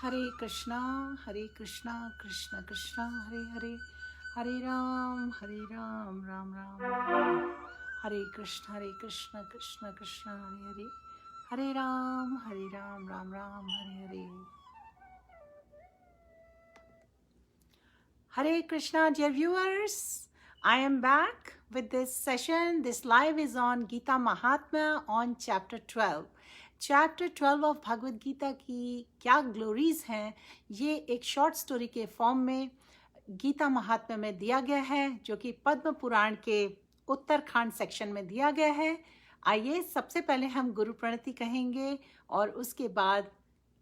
Hare Krishna Krishna Krishna Hare Hare, Hare Ram Ram Ram Hare. Hare Krishna Krishna Krishna Hare Hare, Hare Ram Ram Ram Hare Hare. Hare Krishna, dear viewers. I am back with this session. This live is on Gita Mahatmya on chapter 12. Chapter 12 of Bhagavad Gita की क्या glories हैं, ये एक short story के form में गीता महात्म्य में दिया गया है, जो कि पद्म पुराण के उत्तरखंड सेक्शन में दिया गया है। आइए सबसे पहले हम गुरु प्रणति कहेंगे और उसके बाद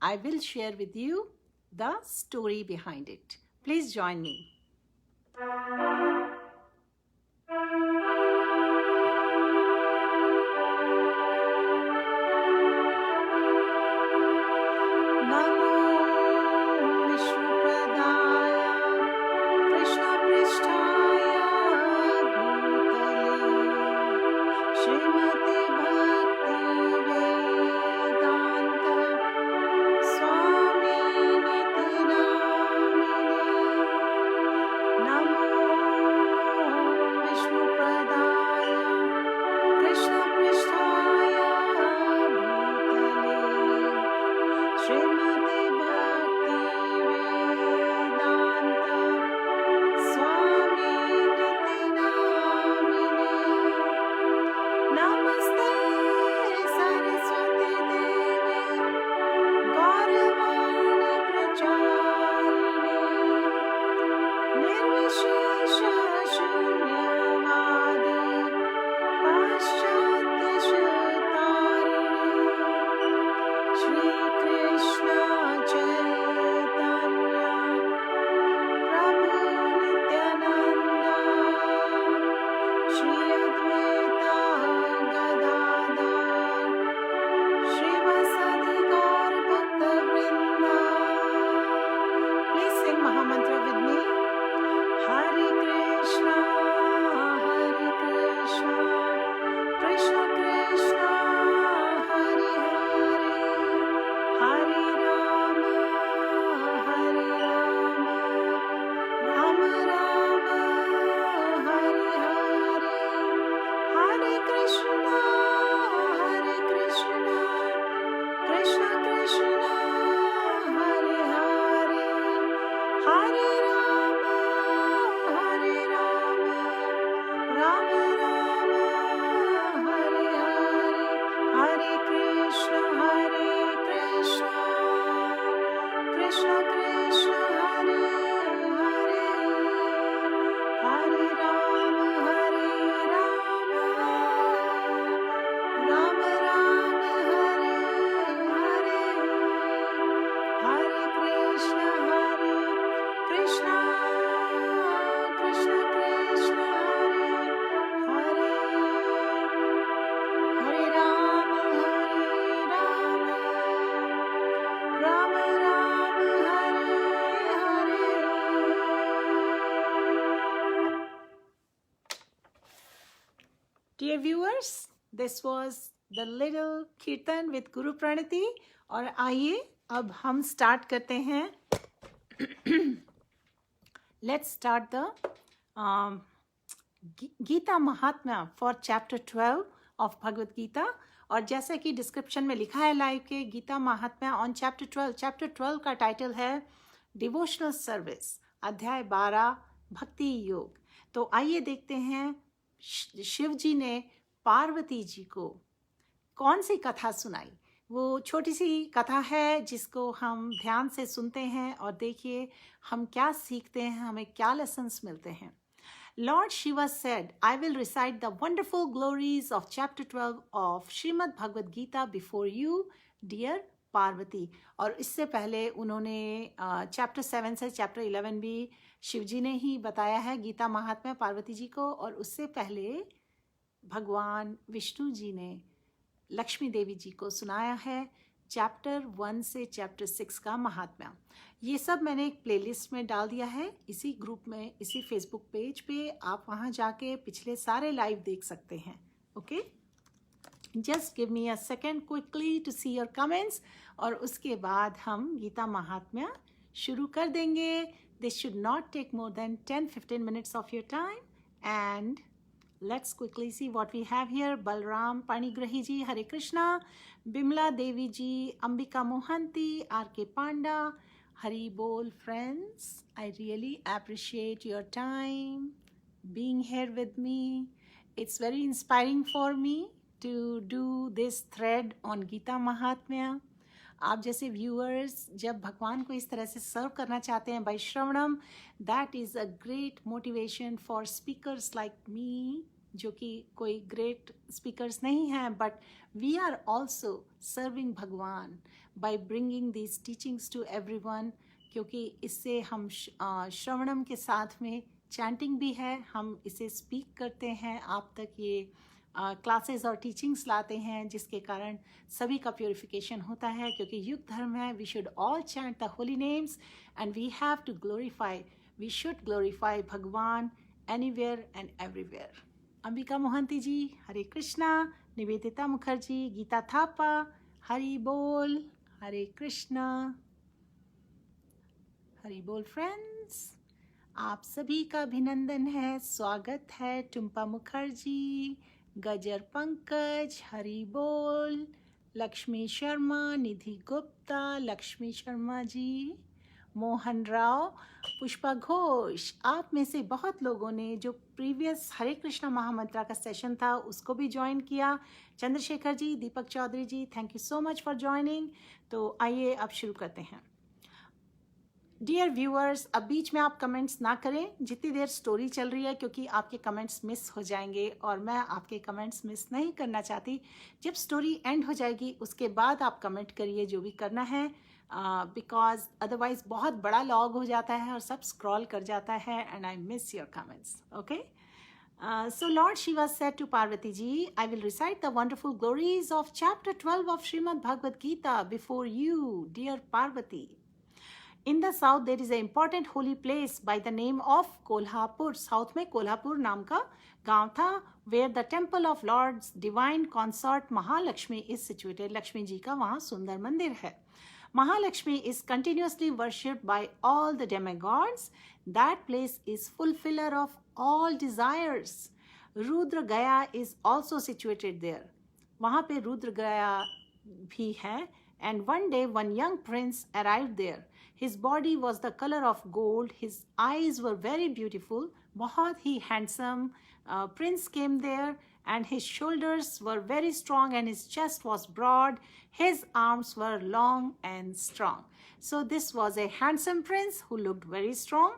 I will share with you the story behind it. Please join me. Namo Vishnupadaya Krishna Pristhaya Bhutale Srimati Bhakti Vedanta Swami Niti Namine Namo Vishnupadaya Krishna Pristhaya Bhutale Srimati Bhakti Vedanta Swami Niti Namine Namaste Saraswati Devi Gauravani Pracharine Nirvishesha Shunyavadi Paschatya Shutarine Shri Krishna Chaitanya Prabhu Nityananda Shri Advaita Gadadhar Shrivasadi Gaur Bhakta Vrinda. Please sing Mahamantra with me. Hare Krishna Krishna Krishna Hare Hare Hare Rama Rama Rama Hare Hare Hare Krishna Krishna Krishna Hare Hare Hare Rama Rama Rama Hare Hare Hare Krishna Krishna Krishna Hare Hare Hare Rama Rama Rama Hare Hare Hare Krishna Krishna Krishna Hare Hare Hare Rama Rama Rama Hare Hare. Dear viewers, this was the little kirtan with Guru Pranati. और आइए अब हम start करते हैं. Let's start the Gita Mahatmya for chapter 12 of Bhagavad Gita. और जैसे कि description में लिखा है लाइव के, गीता महात्म्य ऑन चैप्टर 12. चैप्टर 12 का टाइटल है डिवोशनल सर्विस, अध्याय 12 भक्ति योग. तो आइए देखते हैं शिव जी ने पार्वती जी को कौन सी कथा सुनाई. वो छोटी सी कथा है जिसको हम ध्यान से सुनते हैं और देखिए हम क्या सीखते हैं, हमें क्या लेसन्स मिलते हैं. Lord Shiva said, I will recite the wonderful glories of chapter 12 of Srimad Bhagavad Gita before you, dear Parvati. और इससे पहले उन्होंने चैप्टर 7 से चैप्टर 11 भी शिव जी ने ही बताया है गीता महात्म्य पार्वती जी को, और उससे पहले भगवान विष्णु जी ने लक्ष्मी देवी जी को सुनाया है चैप्टर 1 से चैप्टर 6 का महात्म्य. ये सब मैंने एक प्लेलिस्ट में डाल दिया है इसी ग्रुप में, इसी फेसबुक पेज पे. आप वहाँ जाके पिछले सारे लाइव देख सकते हैं. Okay, just give me a second quickly to see your comments, और उसके बाद हम गीता महात्म्य शुरू कर देंगे. This should not take more than 10-15 minutes of your time. And let's quickly see what we have here. Balram Panigrahi ji, Hare Krishna. Bimla Devi ji, Ambika Mohanty, R.K. Panda. Hari Bol, friends. I really appreciate your time being here with me. It's very inspiring for me to do this thread on Gita Mahatmya. आप जैसे viewers जब भगवान को इस तरह से सर्व करना चाहते हैं by shravanam, that is a great motivation for speakers like me, जो कि कोई ग्रेट स्पीकर्स नहीं हैं, but we are also serving Bhagavan by bringing these teachings to everyone. क्योंकि इससे हम श्रवणम के साथ में चैंटिंग भी है, हम इसे स्पीक करते हैं, आप तक ये क्लासेस और टीचिंग्स लाते हैं, जिसके कारण सभी का प्योरिफिकेशन होता है. क्योंकि युग धर्म है, we should all chant the holy names and we have to glorify, we should glorify Bhagavan anywhere and everywhere. Ambika Mohanty ji, Hare Krishna. Nivedita Mukherjee, Gita Thapa, Hari बोल, हरे कृष्णा. हरि बोल फ्रेंड्स, आप सभी का अभिनंदन है, स्वागत है. टुम्पा मुखर्जी, गजर पंकज, हरि बोल. लक्ष्मी शर्मा, निधि गुप्ता, लक्ष्मी शर्मा जी, मोहन राव, पुष्पा घोष. आप में से बहुत लोगों ने जो प्रीवियस हरे कृष्णा महामंत्रा का सेशन था उसको भी ज्वाइन किया. Chandrashekhar ji, Deepak Chaudhary ji, thank you so much for joining. तो आइए अब शुरू करते हैं. डियर व्यूअर्स, अब बीच में आप कमेंट्स ना करें जितनी देर स्टोरी चल रही है, क्योंकि आपके कमेंट्स मिस हो जाएंगे और मैं आपके कमेंट्स मिस नहीं करना चाहती. जब स्टोरी एंड हो जाएगी उसके बाद आप कमेंट करिए जो भी करना है, बिकॉज अदरवाइज बहुत बड़ा लॉग हो जाता है और सब स्क्रॉल कर जाता है and I miss your comments. Okay. So Lord Shiva said to Parvati ji, I will recite the wonderful glories of chapter 12 of Srimad Bhagavad Gita before you, dear Parvati. In the south there is an important holy place by the name of Kolhapur. South में कोल्हापुर नाम का गांव था, where the temple of Lord's divine consort Mahalakshmi is situated. Lakshmi ji का वहाँ सुंदर मंदिर है. Mahalakshmi is continuously worshipped by all the demigods. That place is fulfiller of all desires. Rudra Gaya is also situated there. वहाँ पे रुद्र गया भी है. And one day one young prince arrived there. His body was the color of gold. His eyes were very beautiful. बहुत ही handsome prince came there, and his shoulders were very strong and his chest was broad. His arms were long and strong. So this was a handsome prince who looked very strong.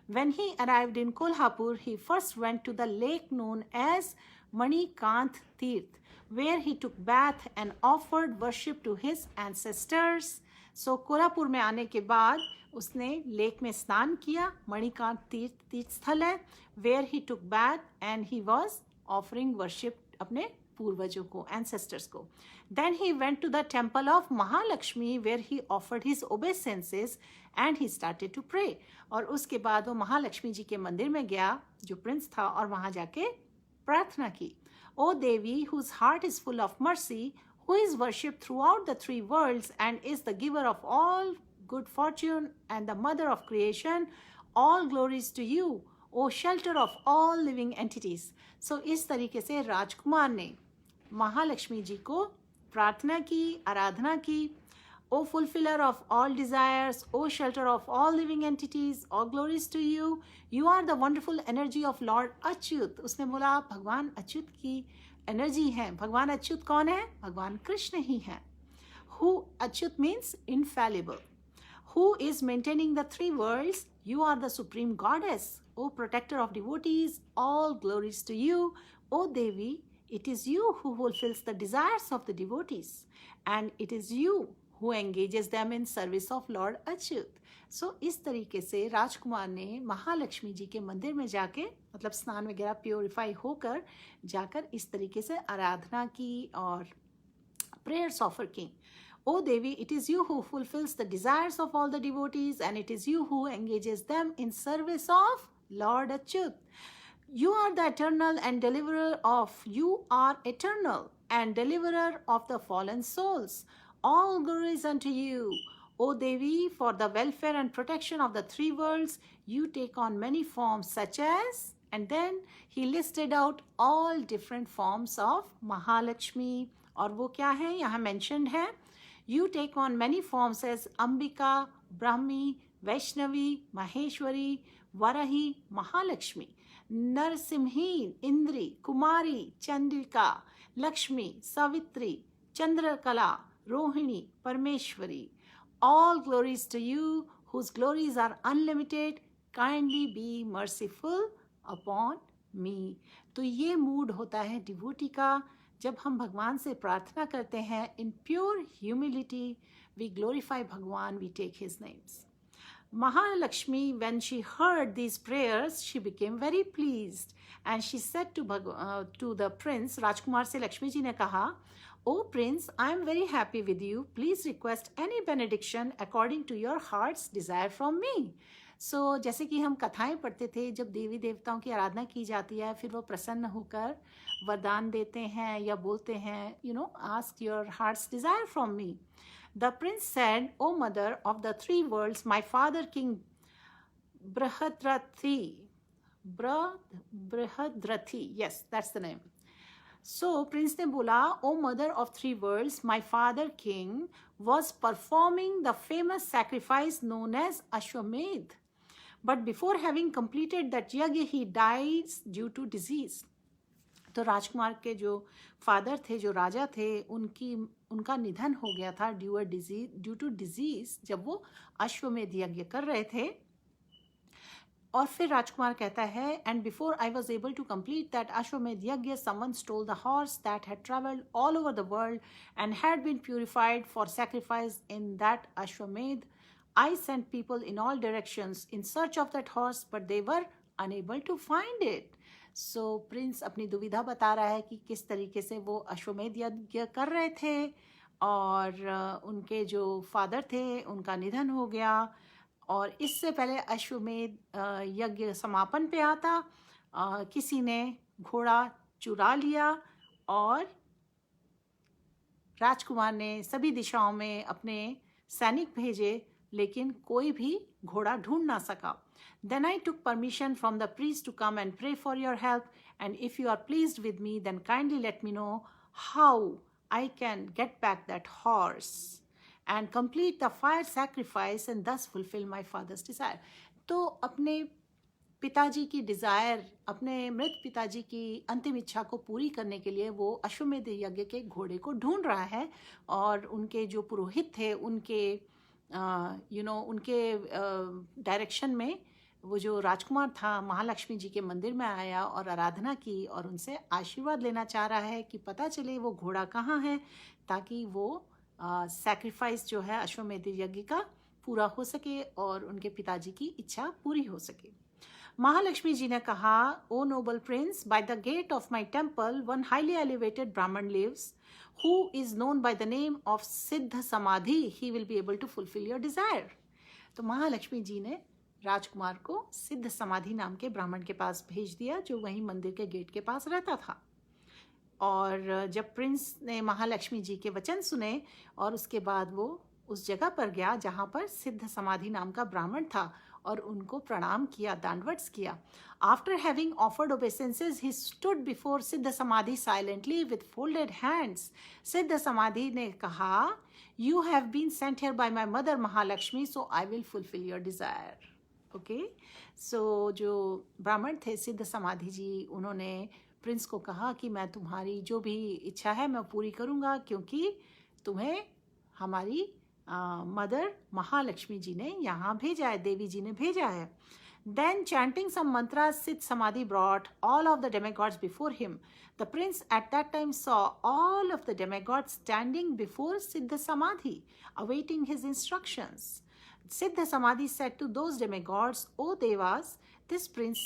When he arrived in Kolhapur, he first went to the lake known as Manikant Tirth, where he took bath and offered worship to his ancestors. So Kolhapur में आने के बाद उसने lake में स्नान किया. मणिकांत तीर्थ स्थल है, where he took bath and he was offering worship अपने पूर्वजों को, ancestors को. Then he went to the temple of Mahalakshmi, where he offered his obeisances and he started to pray. और उसके बाद वो महालक्ष्मी जी के मंदिर में गया जो प्रिंस था, और वहाँ जाके प्रार्थना की. O Devi, whose heart is full of mercy, who is worshipped throughout the three worlds and is the giver of all good fortune and the mother of creation, all glories to you, O shelter of all living entities. So इस तरीके से राजकुमार ने महालक्ष्मी जी को प्रार्थना की, आराधना की. O fulfiller of all desires, O shelter of all living entities, all glories to you. You are the wonderful energy of Lord Achyut. उसने बोला आप भगवान अच्युत की एनर्जी है. भगवान अच्युत कौन है? भगवान कृष्ण ही है. Who Achyut means infallible. Who is maintaining the three worlds? You are the supreme goddess. O protector of devotees, all glories to you. O Devi, it is you who fulfills the desires of the devotees, and it is you who engages them in service of Lord Achyut. So इस तरीके से राजकुमार ने महालक्ष्मी जी के मंदिर में जाके, मतलब स्नान वगैरह प्योरीफाई होकर जाकर इस तरीके से आराधना की और prayers offer की. O Devi, it is you who fulfills the desires of all the devotees, and it is you who engages them in service of Lord Achyut. You are the eternal and deliverer of. You are eternal and deliverer of the fallen souls. All glory is unto you, O Devi, for the welfare and protection of the three worlds. You take on many forms such as, and then he listed out all different forms of Mahalakshmi. और वो क्या है यहाँ mentioned है, you take on many forms as Ambika, Brahmi, Vaishnavi, Maheshwari, Varahi, Mahalakshmi, Narsimhi, Indri, Kumari, Chandrika, Lakshmi, Savitri, Chandrakala, Rohini, Parmeshwari. All glories to you, whose glories are unlimited. Kindly be merciful upon me. तो ये mood होता है devotee का जब हम भगवान से प्रार्थना करते हैं in pure humility. We glorify Bhagavan, we take his names. Mahalakshmi, when she heard these prayers, she became very pleased, and she said to the prince, Rajkumar से लक्ष्मी जी ने कहा, "O prince, I am very happy with you. Please request any benediction according to your heart's desire from me." So जैसे कि हम कथाएं पढ़ते थे, जब देवी देवताओं की आराधना की जाती है, फिर वो प्रसन्न होकर वरदान देते हैं या बोलते हैं, ask your heart's desire from me. The prince said, "O mother of the three worlds, my father King Brihadrathi, yes, that's the name." So prince ने बोला, "O mother of three worlds, my father King was performing the famous sacrifice known as Ashwamedh. But before having completed that yajna, he dies due to disease." तो राजकुमार के जो father थे, जो राजा थे, उनका निधन हो गया था ड्यू टू डिजीज जब वो अश्वमेध यज्ञ कर रहे थे. और फिर राजकुमार कहता है, "and before I was able to complete that Ashwamedha yagya, someone stole the horse that had travelled all over the world and had been purified for sacrifice in that Ashwamedha. I sent people in all directions in search of that horse, but they were unable to find it." So Prince अपनी दुविधा बता रहा है कि किस तरीके से वो अश्वमेध यज्ञ कर रहे थे और उनके जो फादर थे उनका निधन हो गया. और इससे पहले अश्वमेध यज्ञ समापन पे आता, किसी ने घोड़ा चुरा लिया और राजकुमार ने सभी दिशाओं में अपने सैनिक भेजे, लेकिन कोई भी घोड़ा ढूंढ ना सका. "Then I took permission from the priest to come and pray for your help, and if you are pleased with me, then kindly let me know how I can get back that horse and complete the fire sacrifice and thus fulfill my father's desire." तो अपने पिताजी की desire, अपने मृत पिताजी की अंतिम इच्छा को पूरी करने के लिए वो अश्वमेध यज्ञ के घोड़े को ढूंढ रहा है. और उनके जो पुरोहित थे उनके उनके डायरेक्शन में वो जो राजकुमार था महालक्ष्मी जी के मंदिर में आया और आराधना की और उनसे आशीर्वाद लेना चाह रहा है कि पता चले वो घोड़ा कहाँ है, ताकि वो सैक्रिफाइस जो है अश्वमेध यज्ञ का पूरा हो सके और उनके पिताजी की इच्छा पूरी हो सके. महालक्ष्मी जी ने कहा, "O noble prince, by the gate of my temple one highly elevated Brahman lives, who is known by the name of Siddha Samadhi. He will be able to fulfill your desire." तो महालक्ष्मी जी ने राजकुमार को सिद्ध समाधि नाम के ब्राह्मण के पास भेज दिया, जो वहीं मंदिर के गेट के पास रहता था. और जब प्रिंस ने महालक्ष्मी जी के वचन सुने और उसके बाद वो उस जगह पर गया जहाँ पर सिद्ध समाधि नाम का ब्राह्मण था और उनको प्रणाम किया, दंडवत किया. After having offered obeisances, he stood before Siddha Samadhi silently with folded hands. Siddha Samadhi ने कहा, "You have been sent here by my mother Mahalakshmi, so I will fulfill your desire." Okay? So जो ब्राह्मण थे सिद्ध समाधि जी, उन्होंने Prince को कहा कि मैं तुम्हारी जो भी इच्छा है मैं पूरी करूँगा, क्योंकि तुम्हें हमारी मदर महालक्ष्मी जी ने यहाँ भेजा है, देवी जी ने भेजा है. Then chanting some mantras, Siddha Samadhi brought all of the demigods before him. The prince at that time saw all of the demigods standing before Siddha Samadhi, awaiting his instructions. Siddha Samadhi said to those demigods, "O Devas, this prince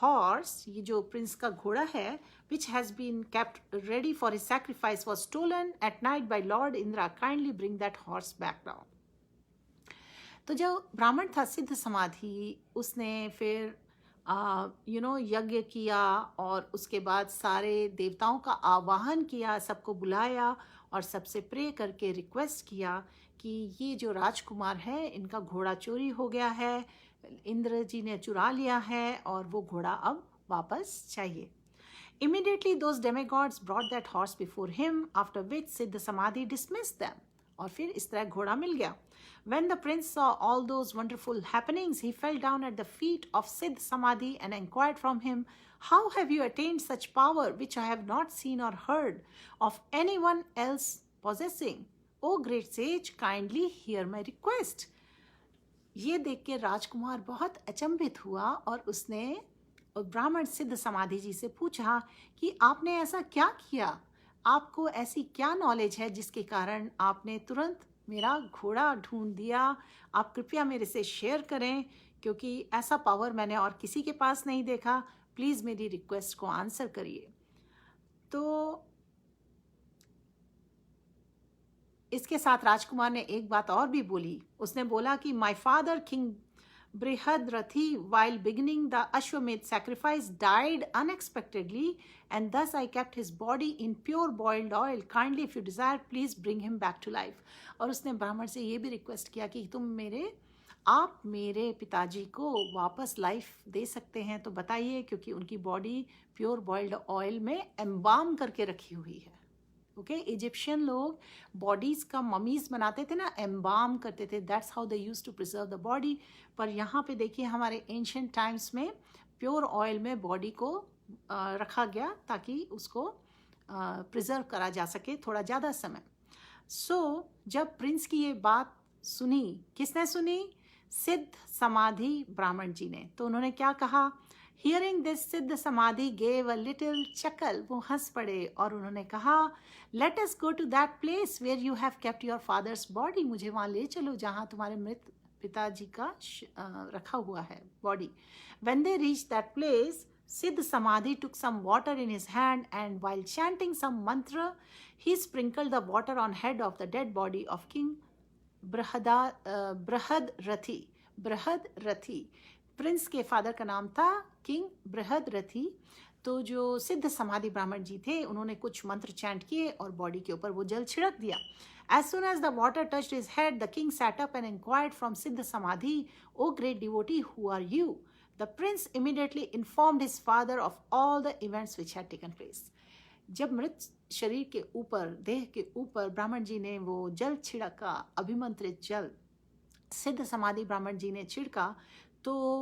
horse," ये जो Prince का घोड़ा है, "which has been kept ready for his sacrifice, was stolen at night by Lord Indra. Kindly bring that horse back now." तो जो ब्राह्मण था सिद्ध समाधि, उसने फिर यज्ञ किया और उसके बाद सारे देवताओं का आवाहन किया, सबको बुलाया और सबसे प्रे करके रिक्वेस्ट किया कि ये जो राजकुमार है इनका घोड़ा चोरी हो गया है, इंद्र जी ने चुरा लिया है और वो घोड़ा अब वापस चाहिए. Immediately those demigods brought that horse before him, after which Siddha Samadhi dismissed them. और फिर इस तरह घोड़ा मिल गया. When the prince saw all those wonderful happenings, he fell down at the feet of Siddha Samadhi and inquired from him, "How have you attained such power which I have not seen or heard of anyone else possessing? O great sage, kindly hear my request." ये देख के राजकुमार बहुत अचंभित हुआ और उसने ब्राह्मण सिद्ध समाधि जी से पूछा कि आपने ऐसा क्या किया, आपको ऐसी क्या नॉलेज है जिसके कारण आपने तुरंत मेरा घोड़ा ढूंढ दिया. आप कृपया मेरे से शेयर करें, क्योंकि ऐसा पावर मैंने और किसी के पास नहीं देखा. प्लीज़ मेरी रिक्वेस्ट को आंसर करिए. तो इसके साथ राजकुमार ने एक बात और भी बोली. उसने बोला कि my father king Brihadrathy, while beginning the Ashwamedh sacrifice, died unexpectedly, and thus I kept his body in pure boiled oil. Kindly, if you desire, please bring him back to life. और उसने ब्राह्मण से ये भी request किया कि आप मेरे पिताजी को वापस लाइफ दे सकते हैं तो बताइए, क्योंकि उनकी बॉडी प्योर बॉइल्ड ऑयल में एम्बाम करके रखी हुई है. ओके, इजिप्शियन लोग बॉडीज का ममीज बनाते थे ना, एम्बाम करते थे. That's how they use to preserve the body. पर यहाँ पे देखिए हमारे एंशिएंट टाइम्स में प्योर ऑयल में बॉडी को रखा गया ताकि उसको प्रिजर्व करा जा सके थोड़ा ज़्यादा समय. जब प्रिंस की ये बात सुनी, किसने सुनी? सिद्ध समाधि ब्राह्मण जी ने. तो उन्होंने क्या कहा? Hearing this, Siddha Samadhi gave a little chuckle. वो हंस पड़े और उन्होंने कहा, Let us go to that place where you have kept your father's body. मुझे वहाँ ले चलो जहाँ तुम्हारे मृत पिताजी का रखा हुआ है body. When they reached that place, Siddha Samadhi took some water in his hand and while chanting some mantra, he sprinkled the water on head of the dead body of King Brihadrathy. Brihadrathy. Prince के father का नाम था king बृहदरथी. तो जो सिद्ध समाधि ब्राह्मण जी थे उन्होंने कुछ मंत्र चैंट किए और बॉडी के ऊपर वो जल छिड़क दिया. As soon as the water touched his head, the king sat up and inquired from Siddha Samadhi, "O great devotee, who are you?" The prince immediately informed his father of all the events which had taken place. जब मृत शरीर के ऊपर, देह के ऊपर ब्राह्मण जी ने वो जल छिड़का, अभिमंत्रित जल सिद्ध समाधि ब्राह्मण जी ने छिड़का, तो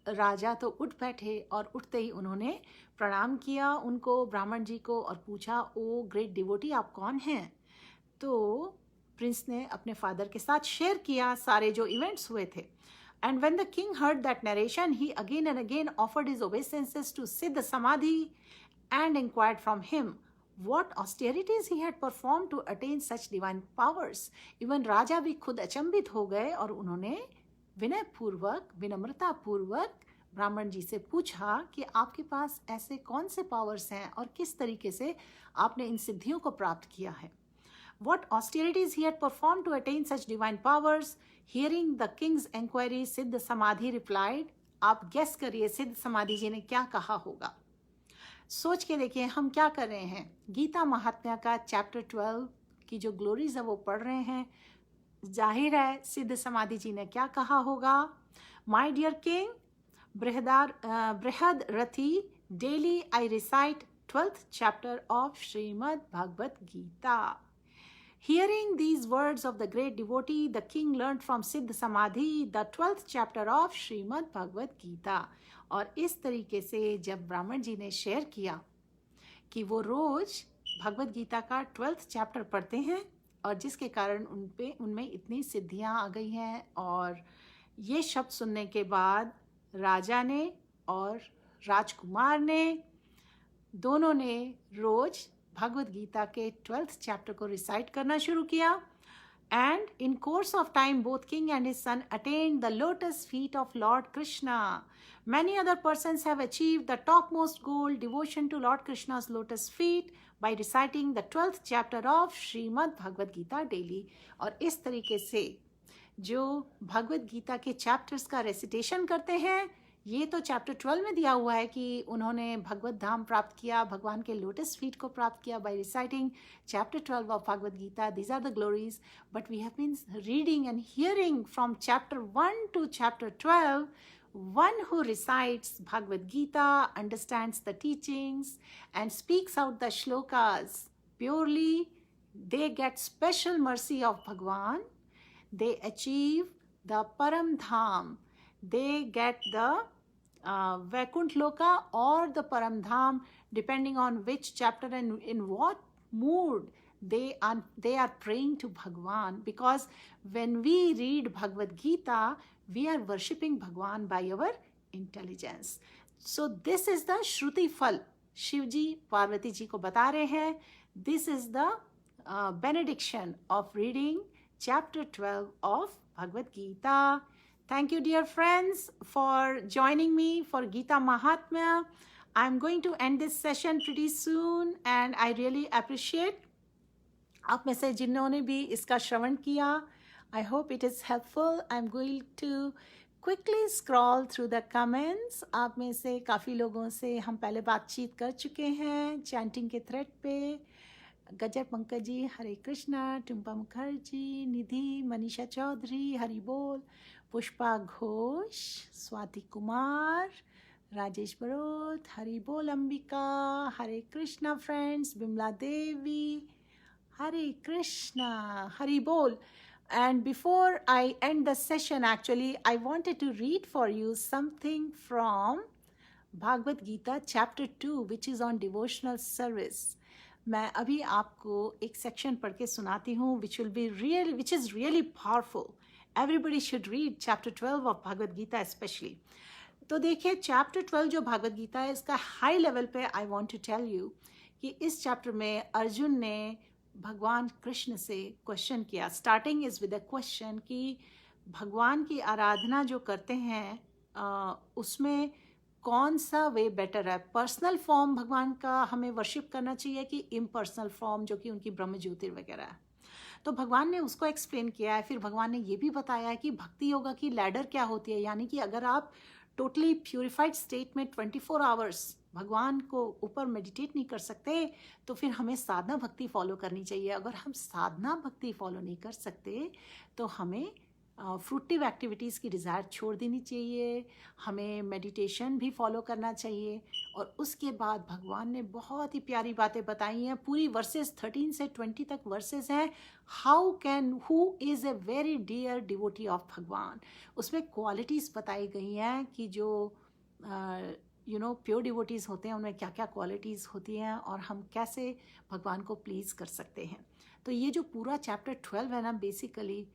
राजा तो उठ बैठे और उठते ही उन्होंने प्रणाम किया उनको, ब्राह्मण जी को, और पूछा, "ओ ग्रेट डिवोटी, आप कौन हैं?" तो प्रिंस ने अपने फादर के साथ शेयर किया सारे जो इवेंट्स हुए थे. And when the king heard that narration, he again and again offered his obeisances to Siddha Samadhi and inquired from him what austerities he had performed to attain such divine powers. Even राजा भी खुद अचंभित हो गए और उन्होंने विनय पूर्वक, विनम्रता पूर्वक ब्राह्मण जी से पूछा कि आपके पास ऐसे कौन से पावर्स हैं और किस तरीके से आपने इन सिद्धियों को प्राप्त किया है. What austerities he had performed to attain such divine powers. Hearing the king's enquiry, सिद्ध समाधि replied. आप गेस करिए सिद्ध समाधि जी ने क्या कहा होगा. सोच के देखिए हम क्या कर रहे हैं. गीता महात्म्य का चैप्टर 12 की जो ग्लोरीज है वो पढ़ रहे हैं. जाहिर है सिद्ध समाधि जी ने क्या कहा होगा. My dear king Brihadrathi, daily I recite 12th chapter of Srimad Bhagavad Gita. Hearing these words of the great devotee, the king learned from Siddha Samadhi the 12th chapter of Srimad Bhagavad Gita. और इस तरीके से जब ब्राह्मण जी ने share किया कि वो रोज भगवद गीता का 12th चैप्टर पढ़ते हैं और जिसके कारण उनमें इतनी सिद्धियां आ गई हैं. और ये शब्द सुनने के बाद राजा ने और राजकुमार ने दोनों ने रोज भगवद गीता के 12th चैप्टर को रिसाइट करना शुरू किया. And in course of time both king and his son attend the lotus feet of Lord Krishna. Many other persons have achieved the topmost goal, devotion to Lord Krishna's lotus feet, by reciting the 12th chapter of Srimad Bhagavad Gita daily. और इस तरीके से जो भगवद गीता के chapters का recitation करते हैं ये तो चैप्टर 12 में दिया हुआ है कि उन्होंने भगवत धाम प्राप्त किया, भगवान के लोटस फीट को प्राप्त किया by reciting chapter 12 of Bhagavad Gita. These are the glories. But we have been reading and hearing from chapter 1 to chapter 12. One who recites Bhagavad Gita, understands the teachings, and speaks out the shlokas purely, they get special mercy of Bhagwan. They achieve the Param Dham. They get the Vaikunt Loka or the Param Dham, depending on which chapter and in what mood they are praying to Bhagwan. Because when we read Bhagavad Gita, we are worshipping Bhagwan by our intelligence. So this is the Shruti Phal. Shiv ji Parvati ji को बता रहे हैं. This is the benediction of reading chapter 12 of Bhagavad Gita. Thank you, dear friends, for joining me for Gita Mahatmya. I'm going to end this session pretty soon, and I really appreciate आप में से जिन्होंने भी इसका श्रवण किया. I hope it is helpful. I'm going to quickly scroll through the comments. आप में से काफ़ी लोगों से हम पहले बातचीत कर चुके हैं चैंटिंग के थ्रेड पे. गजर पंकज जी, हरे कृष्णा. टुम्पा मुखर्जी, निधि, मनीषा चौधरी, हरि बोल. पुष्पा घोष, स्वाति कुमार, राजेश बरोत, हरि बोल. अंबिका, हरे Krishna friends. Bimla Devi, Hare Krishna, Hari Bol. And before I end the session, actually, I wanted to read for you something from Bhagavad Gita, chapter 2, which is on devotional service. मैं अभी आपको एक section पढ़ के सुनाती हूँ, which is really powerful. Everybody should read chapter 12 of Bhagavad Gita especially. तो देखिए, chapter 12 जो भागवत गीता है, इसका हाई लेवल पे I want to tell you कि इस चैप्टर में अर्जुन ने भगवान कृष्ण से क्वेश्चन किया. Starting is with a question कि भगवान की आराधना जो करते हैं उसमें कौन सा वे बेटर है. पर्सनल फॉर्म भगवान का हमें वर्शिप करना चाहिए कि इम्पर्सनल फॉर्म जो कि उनकी ब्रह्म ज्योतिर वगैरह है. तो भगवान ने उसको एक्सप्लेन किया है. फिर भगवान ने ये भी बताया है कि भक्ति योगा की लैडर क्या होती है. यानी कि अगर आप टोटली प्यूरिफाइड स्टेट में 24 आवर्स भगवान को ऊपर मेडिटेट नहीं कर सकते, तो फिर हमें साधना भक्ति फॉलो करनी चाहिए. अगर हम साधना भक्ति फॉलो नहीं कर सकते तो हमें फ्रूटिव एक्टिविटीज़ की डिज़ायर छोड़ देनी चाहिए. हमें मेडिटेशन भी फॉलो करना चाहिए. और उसके बाद भगवान ने बहुत ही प्यारी बातें बताई हैं. पूरी वर्सेस 13 से 20 तक वर्सेस हैं. Who is a very dear devotee of Bhagwan. उसमें क्वालिटीज़ बताई गई हैं कि जो प्योर डिवोटीज़ होते हैं उनमें क्या क्या क्वालिटीज़ होती हैं और हम कैसे भगवान को प्लीज़ कर सकते हैं. तो ये जो पूरा चैप्टर 12 है ना, basically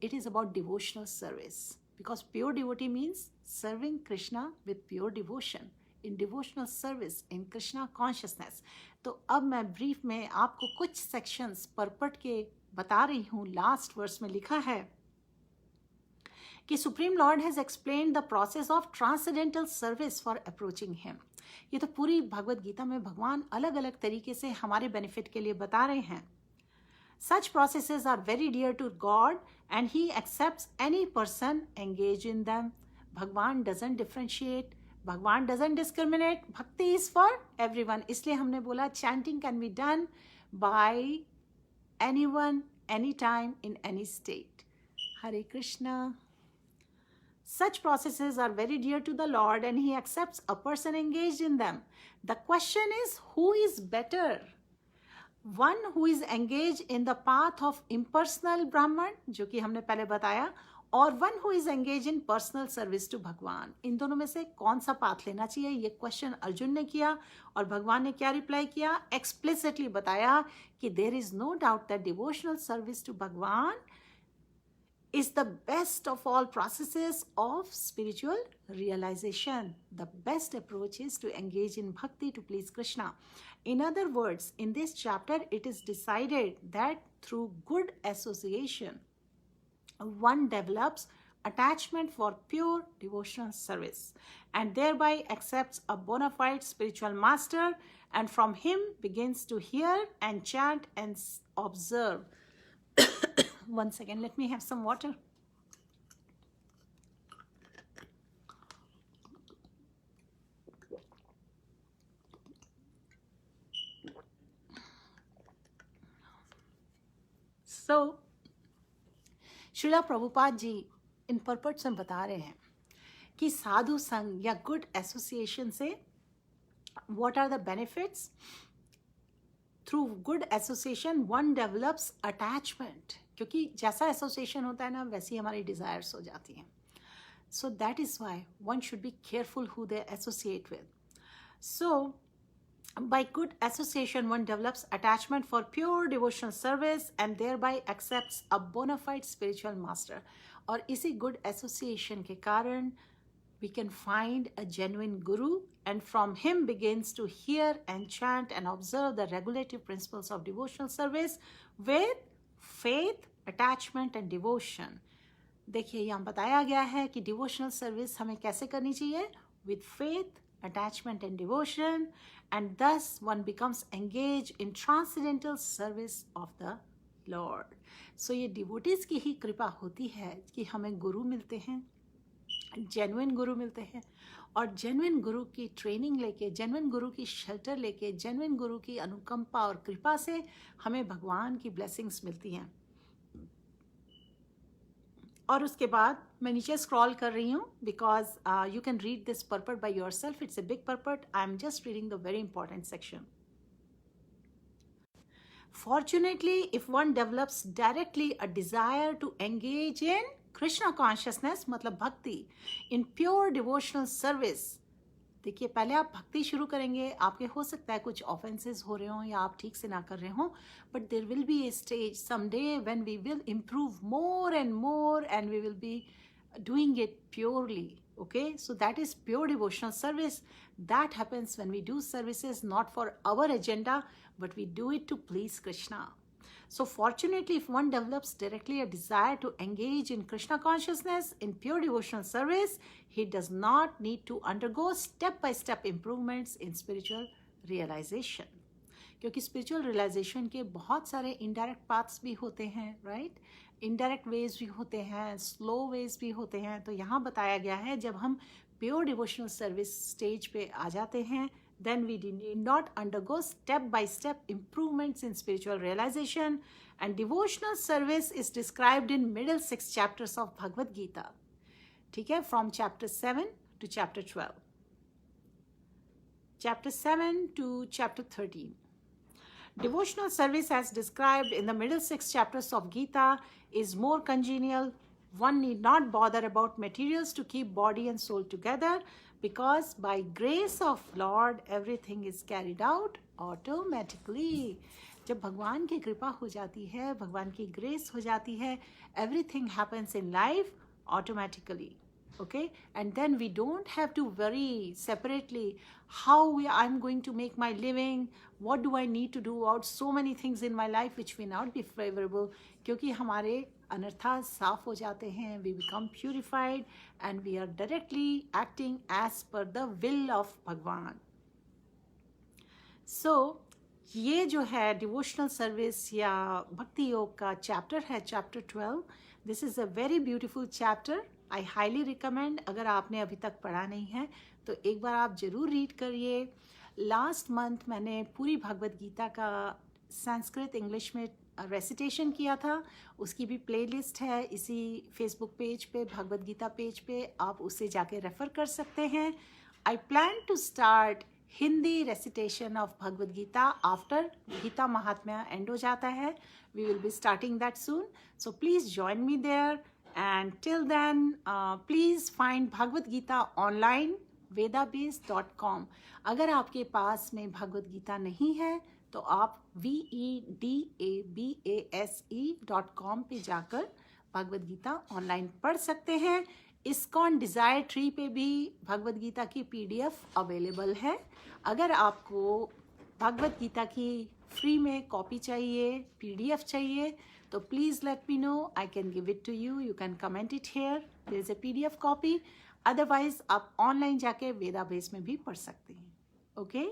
it is about devotional service, because pure devotee means serving Krishna with pure devotion, in devotional service, in Krishna consciousness. तो अब मैं ब्रीफ में आपको कुछ सेक्शंस पर पढ़ के बता रही हूँ. लास्ट वर्स में लिखा है कि supreme Lord has explained the process of transcendental service for approaching him. ये तो पूरी भगवद गीता में भगवान अलग अलग तरीके से हमारे बेनिफिट के लिए बता रहे हैं. Such processes are very dear to God and He accepts any person engaged in them. Bhagwan doesn't differentiate. Bhagwan doesn't discriminate. Bhakti is for everyone. इसलिए हमने बोला chanting can be done by anyone, anytime, in any state. Hare Krishna. Such processes are very dear to the Lord and He accepts a person engaged in them. The question is, who is better? One who is engaged in the path of impersonal Brahman, जो कि हमने पहले बताया, और one who is engaged in personal service to भगवान. इन दोनों में से कौन सा पाथ लेना चाहिए, ये क्वेश्चन अर्जुन ने किया. और भगवान ने क्या रिप्लाई किया, एक्सप्लिसिटली बताया कि there is no doubt that devotional service to भगवान is the best of all processes of spiritual realization. The best approach is to engage in bhakti to please Krishna. In other words, in this chapter, it is decided that through good association, one develops attachment for pure devotional service and thereby accepts a bona fide spiritual master, and from him begins to hear and chant and observe. One second, let me have some water. सो श्रीला प्रभुपाद जी इन पर्पट्स में बता रहे हैं कि साधु संघ या good association से what are the benefits. Through good association one develops attachment, क्योंकि जैसा एसोसिएशन होता है ना वैसी हमारी डिज़ायर्स हो जाती हैं. So that is why one should be careful who they associate with. So by good association one develops attachment for pure devotional service and thereby accepts a bona fide spiritual master. और इसी good association के कारण we can find a genuine guru and from him begins to hear and chant and observe the regulative principles of devotional service with faith, attachment and devotion. देखिए यहाँ बताया गया है कि डिवोशनल सर्विस हमें कैसे करनी चाहिए, with faith, attachment and devotion, and thus one becomes engaged in transcendental service of the Lord. So ये डिवोटीज की ही कृपा होती है कि हमें गुरु मिलते हैं, जेन्युइन गुरु मिलते हैं, और जेन्युइन गुरु की ट्रेनिंग लेके, जेन्युइन गुरु की शेल्टर लेके, जेन्युइन गुरु की अनुकंपा और कृपा से हमें भगवान की ब्लेसिंग्स मिलती हैं. और उसके बाद मैं नीचे स्क्रॉल कर रही हूँ because you can read this पर्पट by your self. It's a big पर्पट. I am just reading the very important section. Fortunately, if one develops directly a desire to engage in Krishna consciousness, मतलब भक्ति, in pure devotional service. देखिए पहले आप भक्ति शुरू करेंगे, आपके हो सकता है कुछ ऑफेंसेस हो रहे हों या आप ठीक से ना कर रहे हों, but there will be a stage someday when we will improve more and we will be doing it purely. Okay, so that is pure devotional service. That happens when we do services not for our agenda, but we do it to please Krishna. So fortunately, if one develops directly a desire to engage in Krishna consciousness in pure devotional service, he does not need to undergo step-by-step improvements in spiritual realization. क्योंकि spiritual realization के बहुत सारे indirect paths भी होते हैं, right? Indirect veg भी होते हैं, स्लो वेज भी होते हैं. तो यहाँ बताया गया है जब हम प्योर डिवोशनल सर्विस स्टेज पे आ जाते हैं, then we need not undergo step by step improvements in spiritual realization, and devotional service is described in middle 6 chapters of Bhagavad Gita. ठीक है, from chapter 7 to chapter 12, chapter 7 to chapter 13. Devotional service as described in the middle 6 chapters of Gita is more congenial. One need not bother about materials to keep body and soul together, because by grace of Lord everything is carried out automatically. जब भगवान की कृपा हो जाती है, भगवान की grace हो जाती है, everything happens in life automatically. Okay, and then we don't have to worry separately how I'm going to make my living, what do I need to do about so many things in my life which may not be favorable. क्योंकि हमारे अनर्था साफ हो जाते हैं, we become purified and we are directly acting as per the will of भगवान. So ये जो है डिवोशनल सर्विस या भक्ति योग का चैप्टर है, chapter 12. This is a very beautiful chapter. I highly recommend. अगर आपने अभी तक पढ़ा नहीं है तो एक बार आप ज़रूर रीड करिए. लास्ट मंथ मैंने पूरी भगवद गीता का संस्कृत इंग्लिश में रेसिटेशन किया था. उसकी भी प्लेलिस्ट है इसी फेसबुक पेज पे, भगवद गीता पेज पे. आप उसे जाके रेफ़र कर सकते हैं. I plan to start Hindi recitation of Bhagavad Gita after Gita Mahatmya end हो जाता है. We will be starting that soon. So please join me there. And till then, please find Bhagavad Gita online, vedabase.com. अगर आपके पास में भगवद गीता नहीं है तो आप vedabase.com पे जाकर भगवद गीता ऑनलाइन पढ़ सकते हैं. इस्कॉन डिज़ायर ट्री पे भी भगवद गीता की PDF अवेलेबल है. अगर आपको भगवद गीता की फ्री में कॉपी चाहिए, PDF चाहिए, तो please let me know. I can give it to you. You can comment it here. There is a PDF copy. Otherwise आप ऑनलाइन जाके वेदाबेस में भी पढ़ सकते हैं. Okay,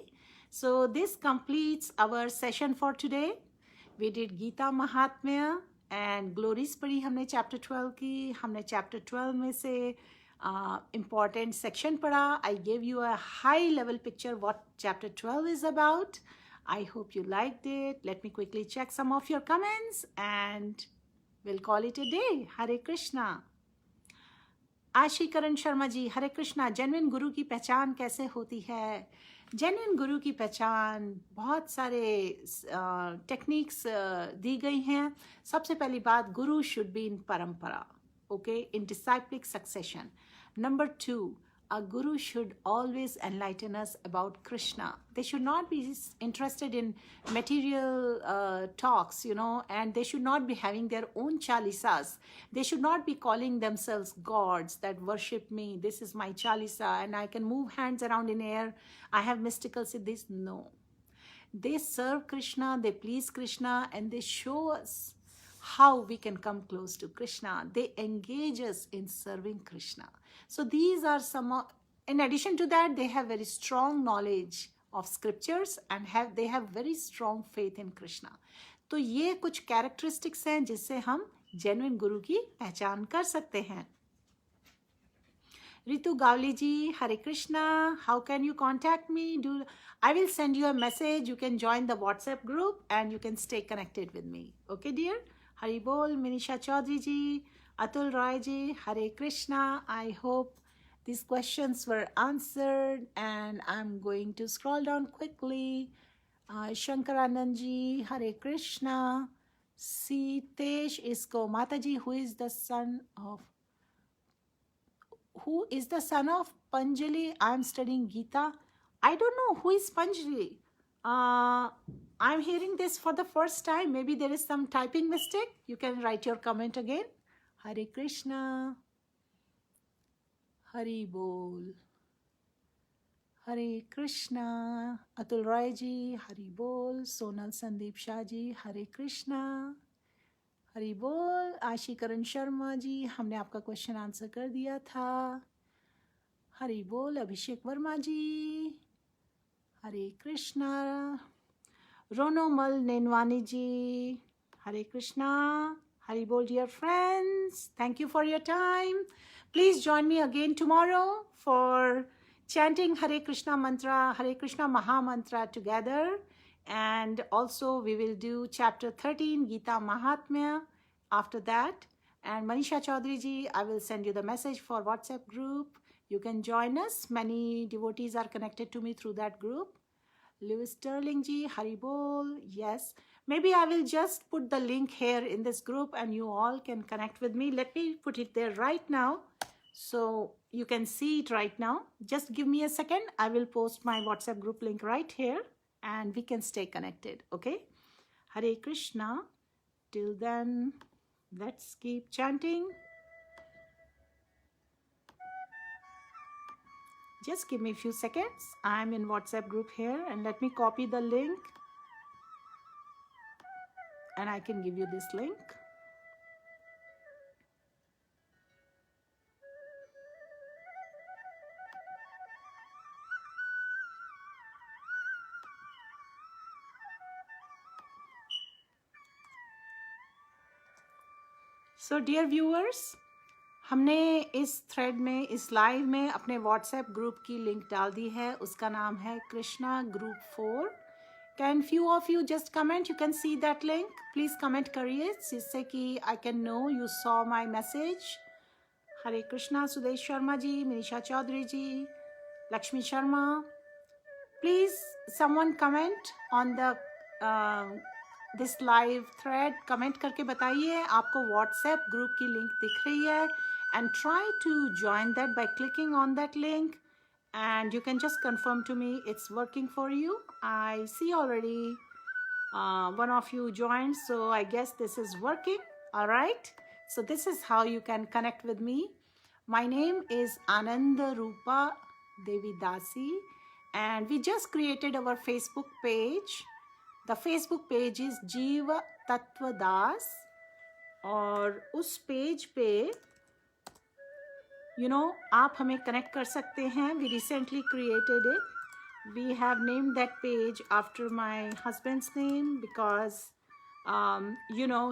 so this completes our session for today. We did Gita Mahatmya and glories पढ़ी हमने chapter 12 की. हमने चैप्टर 12 में से इम्पॉर्टेंट सेक्शन पढ़ा. I gave you a high level picture what chapter 12 is about. I hope you liked it. Let me quickly check some of your comments and we'll call it a day. Hare Krishna. Ashikaran Sharma ji, Hare Krishna. Genuine guru की पहचान कैसे होती है? Genuine guru की पहचान बहुत सारे techniques दी गई हैं. सबसे पहली बात, गुरु शुड बी इन परंपरा, okay, in डिसाइप्लिक succession. Number 2, a guru should always enlighten us about Krishna. They should not be interested in material talks, and they should not be having their own chalisas. They should not be calling themselves gods that worship me. This is my chalisa and I can move hands around in air. I have mystical siddhis. No. They serve Krishna, they please Krishna, and they show us how we can come close to Krishna. They engage us in serving Krishna. So these are some of, in addition to that, they have very strong knowledge of scriptures and they have very strong faith in Krishna. तो ये कुछ characteristics हैं जिससे हम genuine गुरु की पहचान कर सकते हैं. Ritu Gavli ji, Hare Krishna. How can you contact me? I will send you a message. You can join the WhatsApp group and you can stay connected with me. Okay, dear? Hari Bol, Minisha Chaudhary ji, Atul Roy ji, Hare Krishna. I hope these questions were answered and I'm going to scroll down quickly. Shankaranand ji, Hare Krishna. Sitesh Isko, Mataji, who is the son of Panjali? I'm studying Gita. I don't know who is Panjali. I'm hearing this for the first time. Maybe there is some typing mistake. You can write your comment again. Hare Krishna. Hari Bol. Hare Krishna. Atul Roy ji, Hari Bol. Sonal Sandeep Shah ji, Hare Krishna. हरी बोल. आशीकरण शर्मा जी, हमने आपका question answer कर दिया था. हरी बोल. अभिषेक वर्मा जी, हरे कृष्णा. रोनोमल नेनवानी जी, हरे कृष्णा. हरी बोल. Dear friends, thank you for your time. Please join me again tomorrow for chanting Hare Krishna mantra, Hare Krishna Maha Mantra together. And also we will do chapter 13 Gita Mahatmya after that. And Manisha Chaudhary ji, I will send you the message for WhatsApp group. You can join us. Many devotees are connected to me through that group. Lewis Sterling ji, Hari Bol. Yes, maybe I will just put the link here in this group and you all can connect with me. Let me put it there right now so you can see it right now. Just give me a second. I will post my WhatsApp group link right here and we can stay connected, okay? Hare Krishna. Till then, let's keep chanting. Just give me a few seconds. I'm in WhatsApp group here and let me copy the link and I can give you this link. So dear viewers, हमने इस thread में, इस live में अपने WhatsApp group की link डाल दी है. उसका नाम है Krishna group 4. Can few of you just comment? You can see that link. Please comment करिए जिससे कि I can know you saw my message. Hare Krishna. Sudesh Sharma ji, Manisha Chaudhary ji, Lakshmi Sharma. Please someone comment on the this live thread. Comment करके बताइए आपको व्हाट्सएप ग्रुप की link दिख रही है. And try to join that by clicking on that link and you can just confirm to me it's working for you. I see already one of you joined, so I guess this is working. All right, so this is how you can connect with me. My name is Ananda Rupa Devi Dasi and we just created our Facebook page. The Facebook page is Jiva Tattva Das और उस page पे आप हमें connect कर सकते हैं. We recently created it. We have named that page after my husband's name because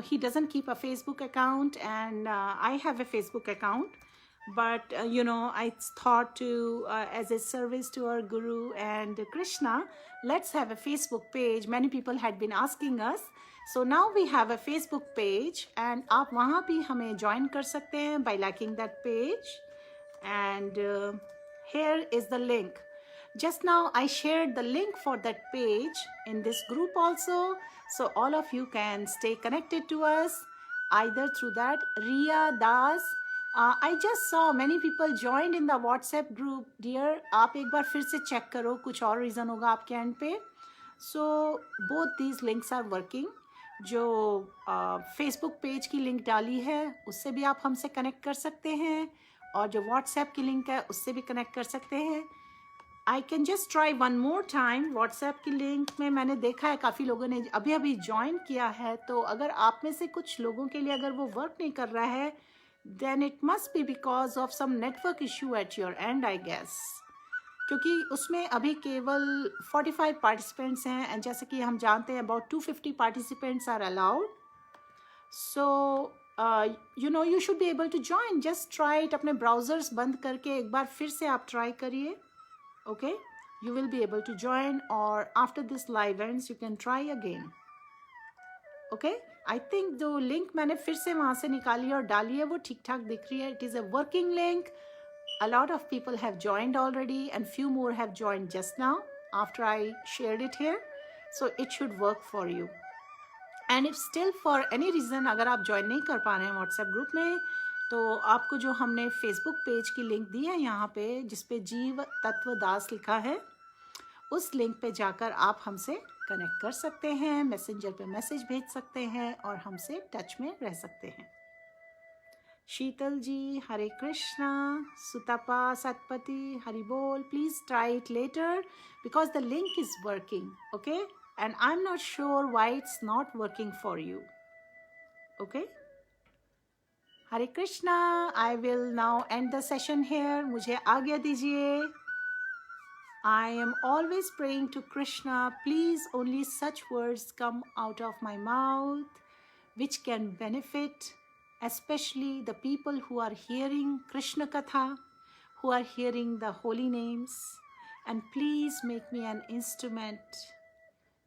he doesn't keep a Facebook account and I have a Facebook account. but I thought to as a service to our Guru and Krishna, let's have a Facebook page. Many people had been asking us, so now we have a Facebook page, and आप वहाँ भी हमें join कर सकते हैं by liking that page. And here is the link. Just now I shared the link for that page in this group also, so all of you can stay connected to us either through that. Riya Das, I just saw many people joined in the WhatsApp group. Dear, आप एक बार फिर से check करो, कुछ और reason होगा आपके end पे. So both these links are working. जो Facebook पेज की लिंक डाली है उससे भी आप हमसे कनेक्ट कर सकते हैं, और जो WhatsApp की लिंक है उससे भी कनेक्ट कर सकते हैं. I can just try one more time. WhatsApp की लिंक में मैंने देखा है काफ़ी लोगों ने अभी अभी ज्वाइन किया है, तो अगर आप में से कुछ लोगों के लिए अगर वो वर्क नहीं कर रहा है, then it must be because of some network issue at your end, I guess. क्योंकि उसमें अभी केवल 45 पार्टिसिपेंट्स हैं, एंड जैसे कि हम जानते हैं about 250 participants are allowed. So you should be able to join. Just try it. अपने ब्राउजर्स बंद करके एक बार फिर से आप ट्राई करिए. Okay, you will be able to join, or after this live ends you can try again. Okay, I think जो link मैंने फिर से वहाँ से निकाली और डाली है वो ठीक ठाक दिख रही है. It is a working link. A lot of people have joined already and few more have joined just now after I shared it here. So it should work for you. And if still for any reason अगर आप join नहीं कर पा रहे हैं WhatsApp group में, तो आपको जो हमने फेसबुक पेज की लिंक दी है यहाँ पे, जिसपे जीव तत्व दास लिखा है, उस लिंक पे जाकर आप हमसे कनेक्ट कर सकते हैं, मैसेंजर पे मैसेज भेज सकते हैं और हमसे टच में रह सकते हैं. शीतल जी, हरे कृष्णा. सुतपा सतपति, हरि बोल. Please try it later because the link is working. Okay, and I am not sure why it's not working for you. Okay, Hare Krishna. I will now end the session here. मुझे आज्ञा दीजिए. I am always praying to Krishna, please only such words come out of my mouth which can benefit especially the people who are hearing Krishna Katha, who are hearing the holy names, and please make me an instrument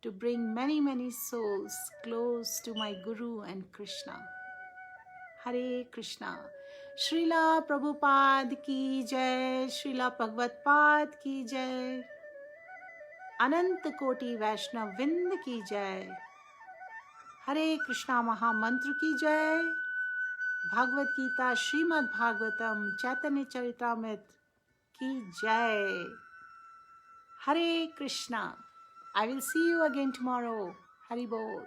to bring many, many souls close to my Guru and Krishna. हरे कृष्णा. श्रीला प्रभुपाद की जय. श्रीला भगवत पाद की जय. अनंत कोटि वैष्णव विंद की जय. हरे कृष्णा महामंत्र की जय. भागवत गीता श्रीमद् भागवतम चैतन्य चरितामृत की जय. हरे Krishna. I will see you again tomorrow. Hari Bol.